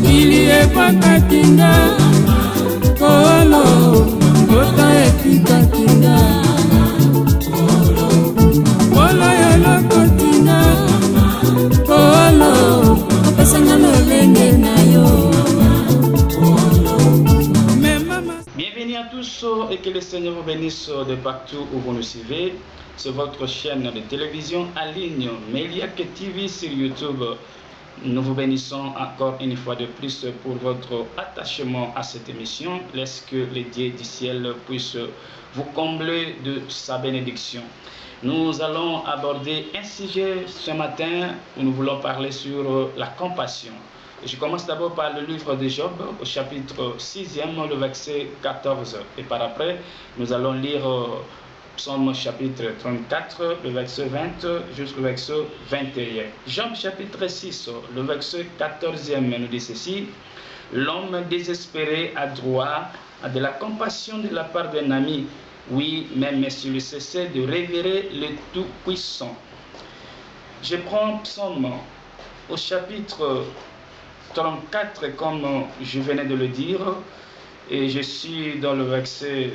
mokili ekwakatinga kolo mbota etikatinga kolo yolokotinga kolo opesanga lolenge na yo. Bienvenue à tous et que le Seigneur vous bénisse de partout où vous nous suivez. C'est votre chaîne de télévision en ligne, Meliak TV sur YouTube. Nous vous bénissons encore une fois de plus pour votre attachement à cette émission. Laisse que le Dieu du ciel puisse vous combler de sa bénédiction. Nous allons aborder un sujet ce matin où nous voulons parler sur la compassion. Je commence d'abord par le livre de Job, au chapitre 6e, le verset 14. Et par après, nous allons lire Psaume chapitre 34, le verset 20 jusqu'au verset 21. Job chapitre 6, le verset 14e nous dit ceci. L'homme désespéré a droit à de la compassion de la part d'un ami. Oui, même s'il cessait de révérer le Tout-Puissant. Je prends Psaume au chapitre 34, comme je venais de le dire, et je suis dans le verset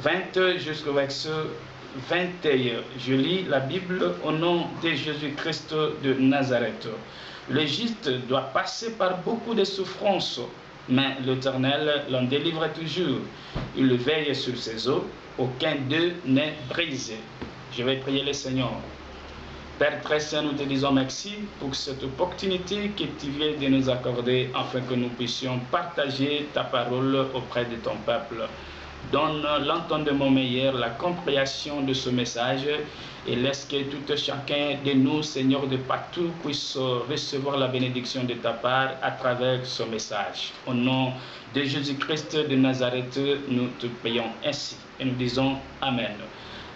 20 jusqu'au verset 21. Je lis la Bible au nom de Jésus-Christ de Nazareth. Le juste doit passer par beaucoup de souffrances, mais l'Éternel l'en délivre toujours. Il veille sur ses eaux, aucun d'eux n'est brisé. Je vais prier le Seigneur. Père très saint, nous te disons merci pour cette opportunité que tu viens de nous accorder afin que nous puissions partager ta parole auprès de ton peuple. Donne l'entendement meilleur, la compréhension de ce message et laisse que tout chacun de nous, Seigneur de partout, puisse recevoir la bénédiction de ta part à travers ce message. Au nom de Jésus-Christ de Nazareth, nous te prions ainsi et nous disons Amen.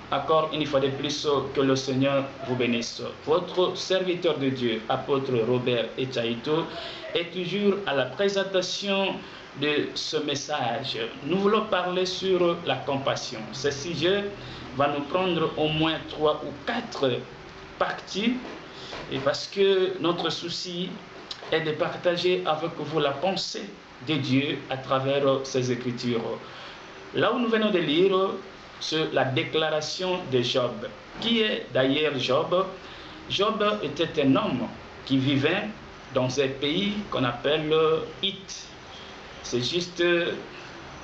Encore une fois de plus, que le Seigneur vous bénisse. Votre serviteur de Dieu, apôtre Robert Echaïto, est toujours à la présentation de ce message. Nous voulons parler sur la compassion. Ce sujet va nous prendre au moins 3 ou 4 parties, et parce que notre souci est de partager avec vous la pensée de Dieu à travers ses Écritures. Là où nous venons de lire, c'est la déclaration de Job. Qui est d'ailleurs Job? Job était un homme qui vivait dans un pays qu'on appelle Hit. C'est juste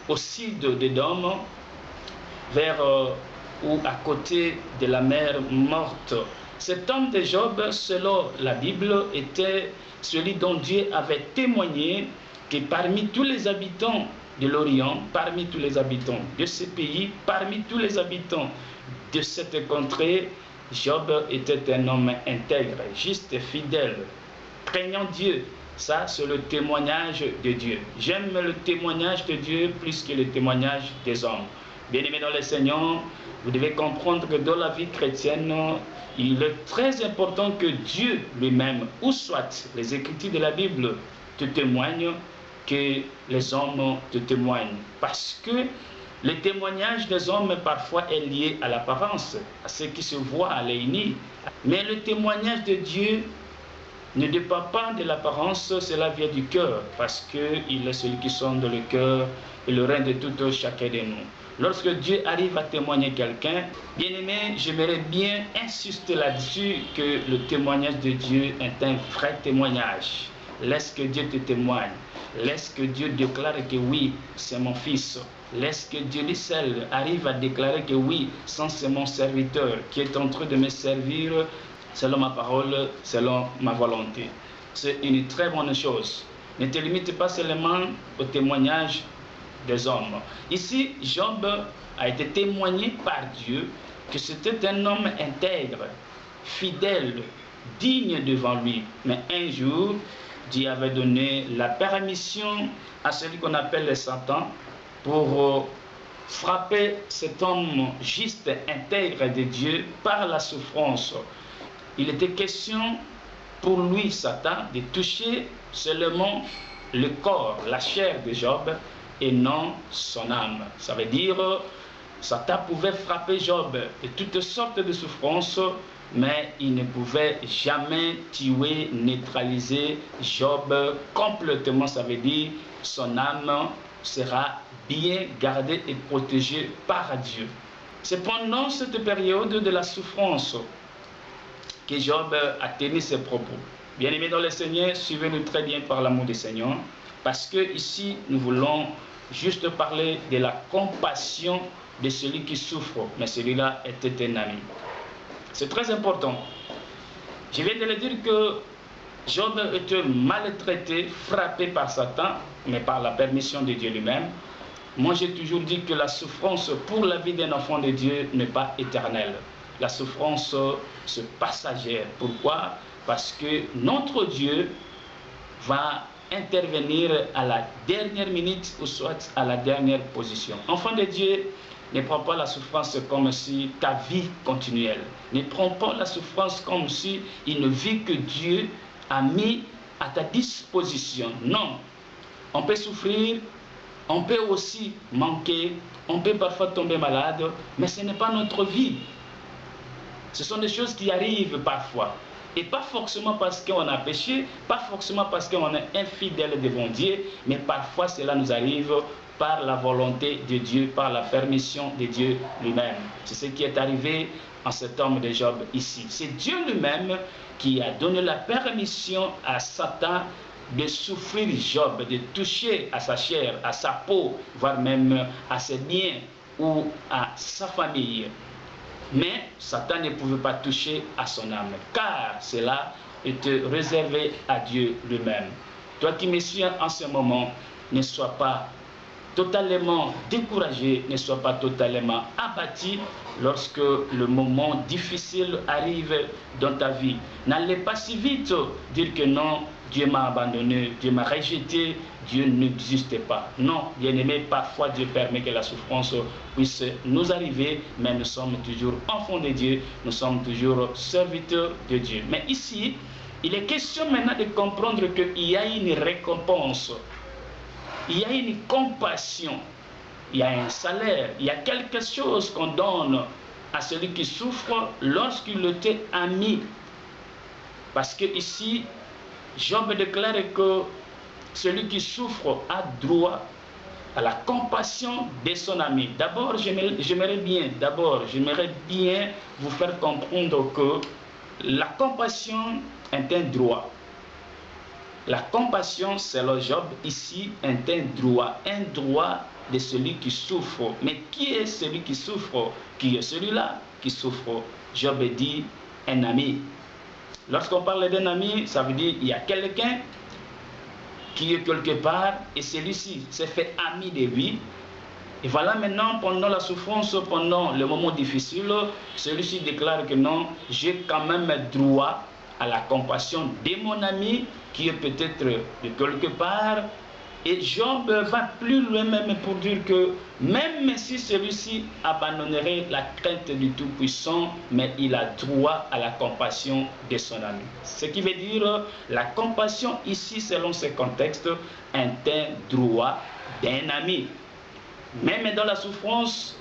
au sud d'Édom, vers ou à côté de la mer Morte. Cet homme de Job, selon la Bible, était celui dont Dieu avait témoigné que parmi tous les habitants de l'Orient, parmi tous les habitants de ce pays, parmi tous les habitants de cette contrée, Job était un homme intègre, juste et fidèle, craignant Dieu. Ça, c'est le témoignage de Dieu. J'aime le témoignage de Dieu plus que le témoignage des hommes. Bien-aimés dans le Seigneur, vous devez comprendre que dans la vie chrétienne, il est très important que Dieu lui-même, ou soit les Écritures de la Bible, te témoignent, que les hommes te témoignent. Parce que le témoignage des hommes parfois est lié à l'apparence, à ce qui se voit à l'œil nu. Mais le témoignage de Dieu ne dépend pas de l'apparence, cela vient du cœur, parce qu'il est celui qui sonde le cœur et le rein de tout chacun de nous. Lorsque Dieu arrive à témoigner quelqu'un, bien aimé, j'aimerais bien insister là-dessus que le témoignage de Dieu est un vrai témoignage. Laisse que Dieu te témoigne. Laisse que Dieu déclare que oui, c'est mon fils. Laisse que Dieu le seul arrive à déclarer que oui, c'est mon serviteur qui est en train de me servir selon ma parole, selon ma volonté. C'est une très bonne chose. Ne te limite pas seulement au témoignage des hommes. Ici, Job a été témoigné par Dieu que c'était un homme intègre, fidèle, digne devant lui. Mais un jour, Dieu avait donné la permission à celui qu'on appelle le Satan pour frapper cet homme juste, intègre de Dieu par la souffrance. Il était question pour lui, Satan, de toucher seulement le corps, la chair de Job et non son âme. Ça veut dire, Satan pouvait frapper Job de toutes sortes de souffrances, mais il ne pouvait jamais tuer, neutraliser Job complètement. Ça veut dire son âme sera bien gardée et protégée par Dieu. C'est pendant cette période de la souffrance que Job a tenu ses propos. Bien-aimés dans le Seigneur, suivez-nous très bien par l'amour du Seigneur, parce que ici nous voulons juste parler de la compassion de celui qui souffre, mais celui-là était un ami. C'est très important. Je viens de le dire que Job était maltraité, frappé par Satan, mais par la permission de Dieu lui-même. Moi, j'ai toujours dit que la souffrance pour la vie d'un enfant de Dieu n'est pas éternelle. La souffrance, c'est passagère. Pourquoi? Parce que notre Dieu va intervenir à la dernière minute ou soit à la dernière position. Enfant de Dieu, ne prends pas la souffrance comme si ta vie continuelle. Ne prends pas la souffrance comme si une vie que Dieu a mis à ta disposition. Non. On peut souffrir, on peut aussi manquer, on peut parfois tomber malade, mais ce n'est pas notre vie. Ce sont des choses qui arrivent parfois. Et pas forcément parce qu'on a péché, pas forcément parce qu'on est infidèle devant Dieu, mais parfois cela nous arrive par la volonté de Dieu, par la permission de Dieu lui-même. C'est ce qui est arrivé en cet homme de Job ici. C'est Dieu lui-même qui a donné la permission à Satan de souffrir Job, de toucher à sa chair, à sa peau, voire même à ses biens ou à sa famille. Mais Satan ne pouvait pas toucher à son âme, car cela était réservé à Dieu lui-même. Toi qui me suis en ce moment, ne sois pas totalement découragé, ne sois pas totalement abattu lorsque le moment difficile arrive dans ta vie. N'allez pas si vite dire que non, Dieu m'a abandonné, Dieu m'a rejeté, Dieu n'existe pas. Non, bien-aimé, parfois Dieu permet que la souffrance puisse nous arriver, mais nous sommes toujours enfants de Dieu, nous sommes toujours serviteurs de Dieu. Mais ici, il est question maintenant de comprendre qu'il y a une récompense. Il y a une compassion, il y a un salaire, il y a quelque chose qu'on donne à celui qui souffre lorsqu'il était ami. Parce que ici, Job déclare que celui qui souffre a droit à la compassion de son ami. D'abord, j'aimerais bien vous faire comprendre que la compassion est un droit. La compassion, selon Job, ici, est un droit de celui qui souffre. Mais qui est celui qui souffre? Qui est celui-là qui souffre? Job dit un ami. Lorsqu'on parle d'un ami, ça veut dire qu'il y a quelqu'un qui est quelque part et celui-ci s'est fait ami de lui. Et voilà maintenant, pendant la souffrance, pendant le moment difficile, celui-ci déclare que non, j'ai quand même droit à la compassion de mon ami qui est peut-être de quelque part. Et Job va plus loin même pour dire que même si celui-ci abandonnerait la crainte du Tout-Puissant, mais il a droit à la compassion de son ami. Ce qui veut dire la compassion ici, selon ce contexte, est un droit d'un ami. Même dans la souffrance,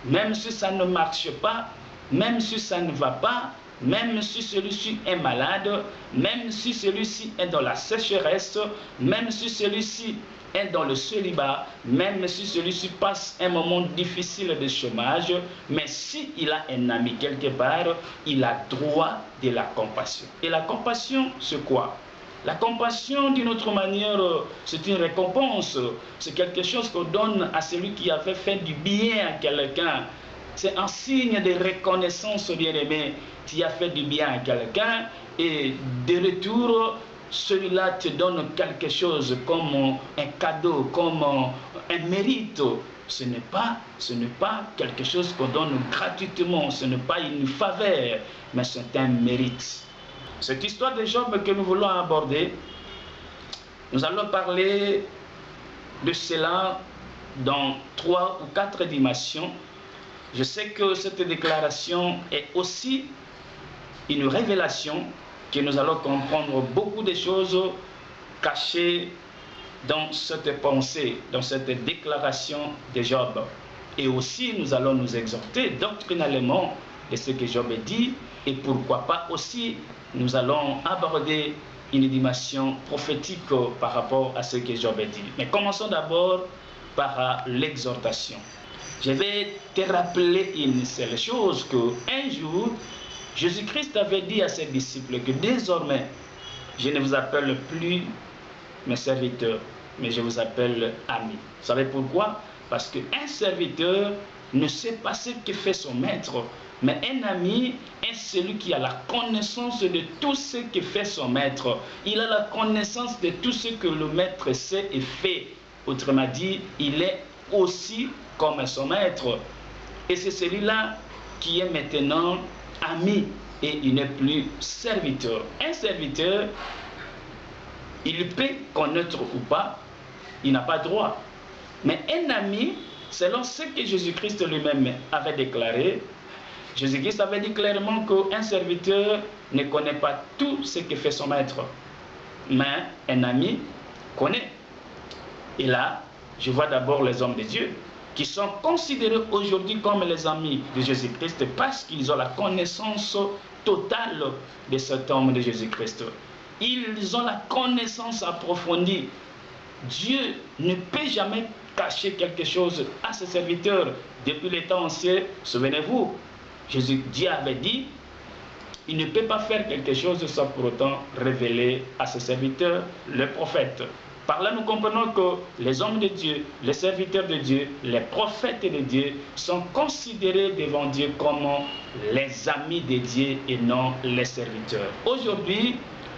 même si ça ne marche pas, même si ça ne va pas, même si celui-ci est malade, même si celui-ci est dans la sécheresse, même si celui-ci est dans le célibat, même si celui-ci passe un moment difficile de chômage, mais s'il a un ami quelque part, il a droit de la compassion. Et la compassion, c'est quoi? La compassion, d'une autre manière, c'est une récompense. C'est quelque chose qu'on donne à celui qui avait fait du bien à quelqu'un. C'est un signe de reconnaissance, bien-aimé. Tu as fait du bien à quelqu'un et de retour, celui-là te donne quelque chose comme un cadeau, comme un mérite. Ce n'est pas quelque chose qu'on donne gratuitement, ce n'est pas une faveur, mais c'est un mérite. Cette histoire de Job que nous voulons aborder, nous allons parler de cela dans 3 ou 4 dimensions. Je sais que cette déclaration est aussi une révélation, que nous allons comprendre beaucoup de choses cachées dans cette pensée, dans cette déclaration de Job. Et aussi, nous allons nous exhorter doctrinalement de ce que Job dit Et pourquoi pas aussi, nous allons aborder une dimension prophétique par rapport à ce que Job a dit. Mais commençons d'abord par l'exhortation. Je vais te rappeler une seule chose, qu'un jour, Jésus-Christ avait dit à ses disciples que désormais, je ne vous appelle plus mes serviteurs, mais je vous appelle amis. Vous savez pourquoi? Parce qu'un serviteur ne sait pas ce que fait son maître, mais un ami est celui qui a la connaissance de tout ce que fait son maître. Il a la connaissance de tout ce que le maître sait et fait. Autrement dit, il est aussi comme son maître. Et c'est celui-là qui est maintenant ami et il n'est plus serviteur. Un serviteur, il peut connaître ou pas, il n'a pas droit. Mais un ami, selon ce que Jésus-Christ lui-même avait déclaré, Jésus-Christ avait dit clairement qu'un serviteur ne connaît pas tout ce que fait son maître. Mais un ami connaît. Et là, je vois d'abord les hommes de Dieu qui sont considérés aujourd'hui comme les amis de Jésus-Christ parce qu'ils ont la connaissance totale de cet homme de Jésus-Christ. Ils ont la connaissance approfondie. Dieu ne peut jamais cacher quelque chose à ses serviteurs. Depuis les temps anciens, souvenez-vous, Dieu avait dit, il ne peut pas faire quelque chose sans pour autant révéler à ses serviteurs, le prophète. Par là, nous comprenons que les hommes de Dieu, les serviteurs de Dieu, les prophètes de Dieu sont considérés devant Dieu comme les amis de Dieu et non les serviteurs. Aujourd'hui,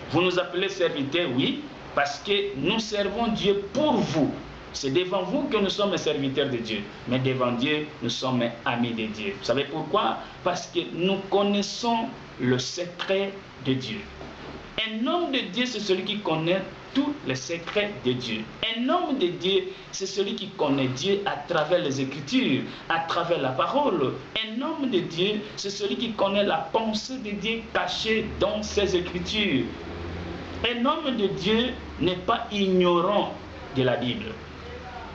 vous nous appelez serviteurs, oui, parce que nous servons Dieu pour vous. C'est devant vous que nous sommes serviteurs de Dieu. Mais devant Dieu, nous sommes amis de Dieu. Vous savez pourquoi? Parce que nous connaissons le secret de Dieu. Un homme de Dieu, c'est celui qui connaît tous les secrets de Dieu. Un homme de Dieu, c'est celui qui connaît Dieu à travers les Écritures, à travers la parole. Un homme de Dieu, c'est celui qui connaît la pensée de Dieu cachée dans ses Écritures. Un homme de Dieu n'est pas ignorant de la Bible.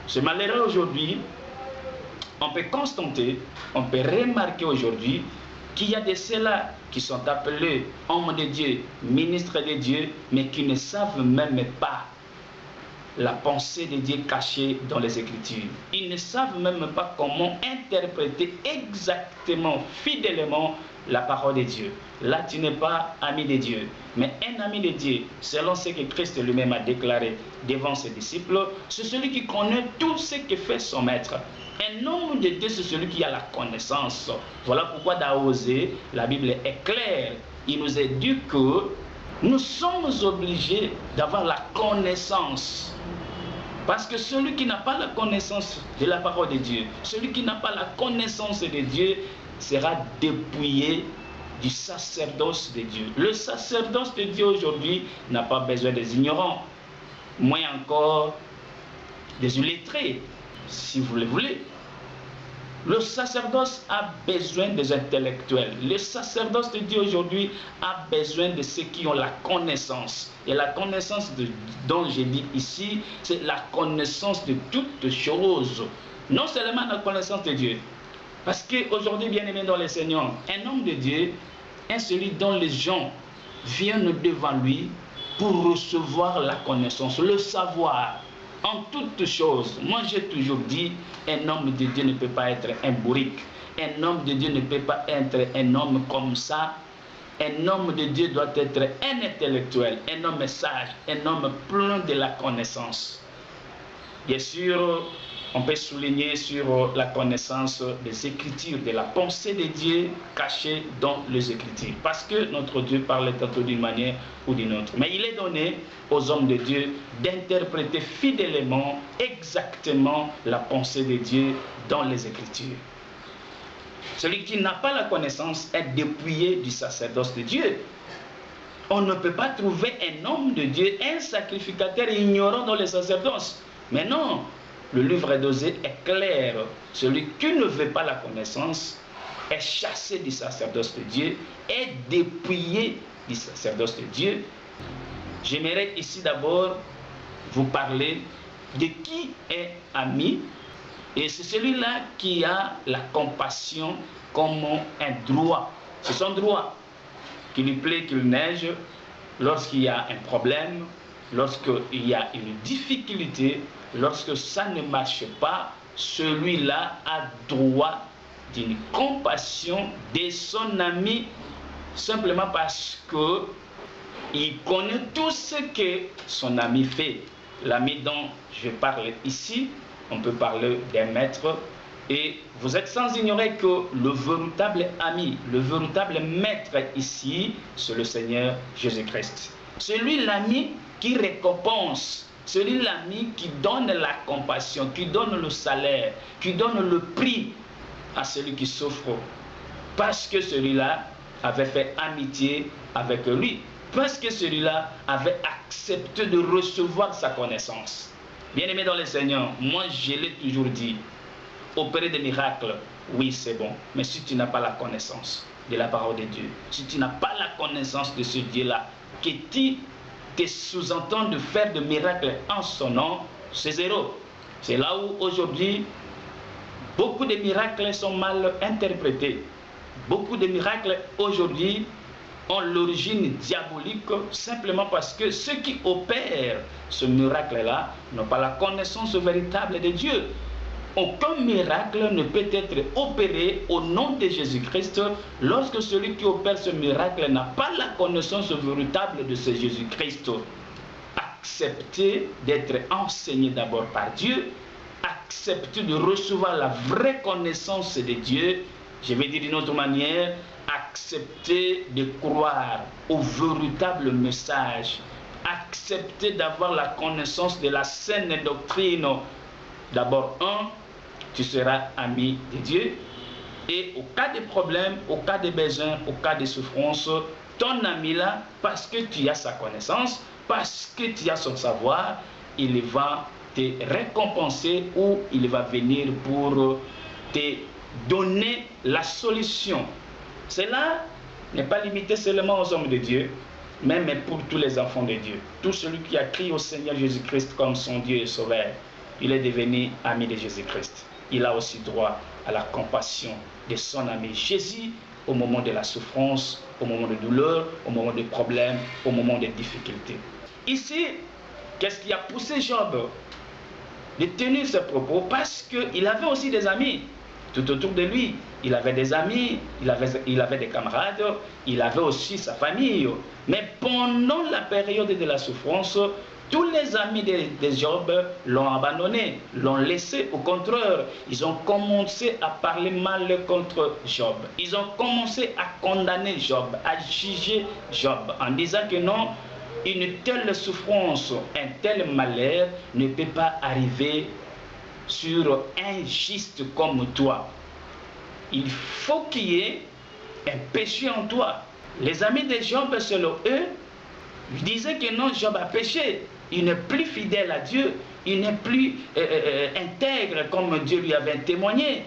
C'est malheureux aujourd'hui, on peut constater, on peut remarquer aujourd'hui qu'il y a de ceux-là qui sont appelés hommes de Dieu, ministres de Dieu, mais qui ne savent même pas la pensée de Dieu cachée dans les Écritures. Ils ne savent même pas comment interpréter exactement, fidèlement la parole de Dieu. Là, tu n'es pas ami de Dieu. Mais un ami de Dieu, selon ce que Christ lui-même a déclaré devant ses disciples, c'est celui qui connaît tout ce que fait son maître. Un homme de Dieu, c'est celui qui a la connaissance. Voilà pourquoi dans Osée, la Bible est claire. Il nous est dit que nous sommes obligés d'avoir la connaissance. Parce que celui qui n'a pas la connaissance de la parole de Dieu, celui qui n'a pas la connaissance de Dieu, sera dépouillé du sacerdoce de Dieu. Le sacerdoce de Dieu aujourd'hui n'a pas besoin des ignorants, moins encore des illettrés, si vous le voulez. Le sacerdoce a besoin des intellectuels. Le sacerdoce de Dieu aujourd'hui a besoin de ceux qui ont la connaissance. Et la connaissance dont j'ai dit ici, c'est la connaissance de toutes choses. Non seulement la connaissance de Dieu. Parce qu'aujourd'hui, bien aimé dans le Seigneur, un homme de Dieu est celui dont les gens viennent devant lui pour recevoir la connaissance, le savoir. En toutes choses, moi j'ai toujours dit, un homme de Dieu ne peut pas être un bourrique. Un homme de Dieu ne peut pas être un homme comme ça. Un homme de Dieu doit être un intellectuel, un homme sage, un homme plein de la connaissance. Bien sûr, on peut souligner sur la connaissance des Écritures, de la pensée de Dieu cachée dans les Écritures. Parce que notre Dieu parle tantôt d'une manière ou d'une autre. Mais il est donné aux hommes de Dieu d'interpréter fidèlement, exactement la pensée de Dieu dans les Écritures. Celui qui n'a pas la connaissance est dépouillé du sacerdoce de Dieu. On ne peut pas trouver un homme de Dieu, un sacrificateur ignorant dans le sacerdoce. Mais non, le livre d'Osée est clair. Celui qui ne veut pas la connaissance est chassé du sacerdoce de Dieu, est dépouillé du sacerdoce de Dieu. J'aimerais ici d'abord vous parler de qui est ami. Et c'est celui-là qui a la compassion comme un droit. C'est son droit. qu'il lui plaît qu'il neige, lorsqu'il y a un problème, lorsqu'il y a une difficulté, lorsque ça ne marche pas, celui-là a droit d'une compassion de son ami, simplement parce qu'il connaît tout ce que son ami fait. L'ami dont je parle ici, on peut parler d'un maître, et vous êtes sans ignorer que le véritable ami, le véritable maître ici, c'est le Seigneur Jésus-Christ. Celui l'ami qui récompense, celui l'ami qui donne la compassion, qui donne le salaire, qui donne le prix à celui qui souffre, parce que celui-là avait fait amitié avec lui, parce que celui-là avait accepté de recevoir sa connaissance. Bien-aimé dans le Seigneur, moi je l'ai toujours dit, opérer des miracles, oui c'est bon, mais si tu n'as pas la connaissance de la parole de Dieu, si tu n'as pas la connaissance de ce Dieu-là, que tu te sous-entends de faire de miracles en son nom, c'est zéro. C'est là où aujourd'hui, beaucoup de miracles sont mal interprétés. Beaucoup de miracles aujourd'hui ont l'origine diabolique simplement parce que ceux qui opèrent ce miracle-là n'ont pas la connaissance véritable de Dieu. Aucun miracle ne peut être opéré au nom de Jésus-Christ lorsque celui qui opère ce miracle n'a pas la connaissance véritable de ce Jésus-Christ. Accepter d'être enseigné d'abord par Dieu, accepter de recevoir la vraie connaissance de Dieu, je vais dire d'une autre manière, accepter de croire au véritable message, accepter d'avoir la connaissance de la saine doctrine. D'abord, tu seras ami de Dieu, et au cas de problème, au cas de besoin, au cas de souffrance, ton ami là, parce que tu as sa connaissance, parce que tu as son savoir, il va te récompenser ou il va venir pour te donner la solution. Cela n'est pas limité seulement aux hommes de Dieu, mais pour tous les enfants de Dieu. Tout celui qui a crié au Seigneur Jésus-Christ comme son Dieu et Sauveur, il est devenu ami de Jésus-Christ. Il a aussi droit à la compassion de son ami Jésus au moment de la souffrance, au moment de douleur, au moment de problèmes, au moment de difficultés. Ici, qu'est-ce qui a poussé Job de tenir ce propos? Parce qu'il avait aussi des amis tout autour de lui. Il avait des amis, il avait des camarades, il avait aussi sa famille. Mais pendant la période de la souffrance, tous les amis de Job l'ont abandonné, l'ont laissé. Au contraire, ils ont commencé à parler mal contre Job. Ils ont commencé à condamner Job, à juger Job, en disant que non, une telle souffrance, un tel malheur ne peut pas arriver sur un juste comme toi. Il faut qu'il y ait un péché en toi. Les amis de Job, selon eux, disaient que non, Job a péché. Il n'est plus fidèle à Dieu. Il n'est plus intègre comme Dieu lui avait témoigné.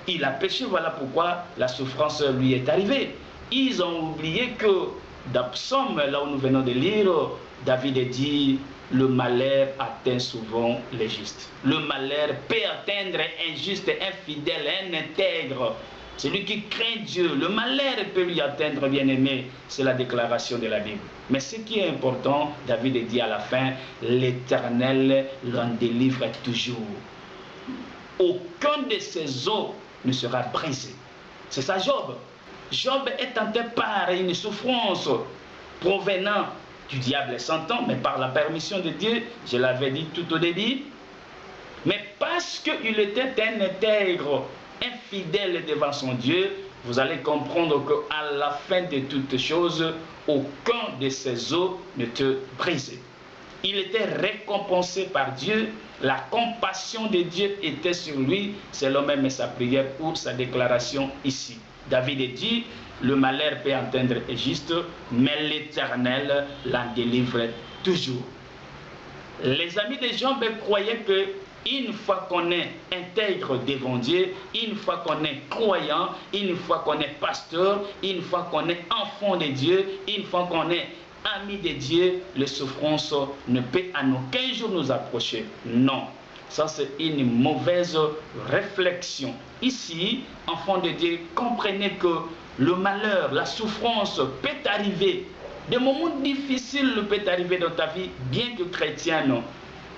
Il a péché, voilà pourquoi la souffrance lui est arrivée. Ils ont oublié que dans Psaume, là où nous venons de lire, David dit: le malheur atteint souvent les justes. Le malheur peut atteindre un juste, infidèle, un intègre. Celui qui craint Dieu, le malheur peut lui atteindre, bien-aimé. C'est la déclaration de la Bible. Mais ce qui est important, David dit à la fin: l'Éternel l'en délivre toujours. Aucun de ses os ne sera brisé. C'est ça Job. Job est tenté par une souffrance provenant du diable s'entend, mais par la permission de Dieu, je l'avais dit tout au début, mais parce qu'il était un intègre, infidèle devant son Dieu, vous allez comprendre qu'à la fin de toutes choses, aucun de ses os ne te brisait. Il était récompensé par Dieu, la compassion de Dieu était sur lui, selon même sa prière ou sa déclaration ici. David dit: le malheur peut atteindre est juste, mais l'Éternel l'en délivre toujours. Les amis de Job croyaient que une fois qu'on est intègre devant Dieu, une fois qu'on est croyant, une fois qu'on est pasteur, une fois qu'on est enfant de Dieu, une fois qu'on est ami de Dieu, les souffrances ne peuvent en aucun jour nous approcher. Non. Ça, c'est une mauvaise réflexion. Ici, enfants de Dieu, comprenez que le malheur, la souffrance peut arriver. Des moments difficiles peuvent arriver dans ta vie, bien que chrétien, non.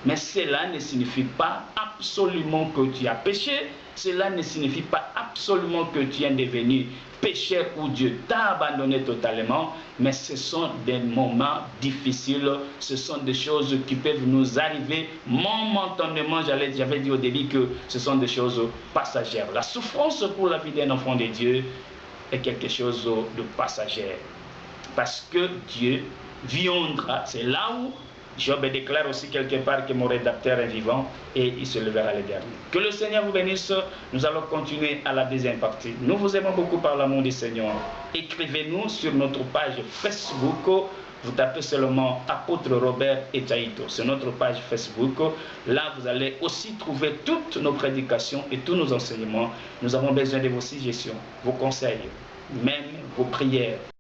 Mais cela ne signifie pas absolument que tu as péché. Cela ne signifie pas absolument que tu es devenu pécheur ou Dieu t'a abandonné totalement. Mais ce sont des moments difficiles. Ce sont des choses qui peuvent nous arriver momentanément. J'avais dit au début que ce sont des choses passagères. La souffrance pour la vie d'un enfant de Dieu est quelque chose de passager. Parce que Dieu viendra. C'est là où Job déclare aussi quelque part que mon rédacteur est vivant et il se levera le dernier. Que le Seigneur vous bénisse. Nous allons continuer à la deuxième partie. Nous vous aimons beaucoup par l'amour du Seigneur. Écrivez-nous sur notre page Facebook. Vous tapez seulement Apôtre Robert Echaïto. C'est notre page Facebook. Là, vous allez aussi trouver toutes nos prédications et tous nos enseignements. Nous avons besoin de vos suggestions, vos conseils, même vos prières.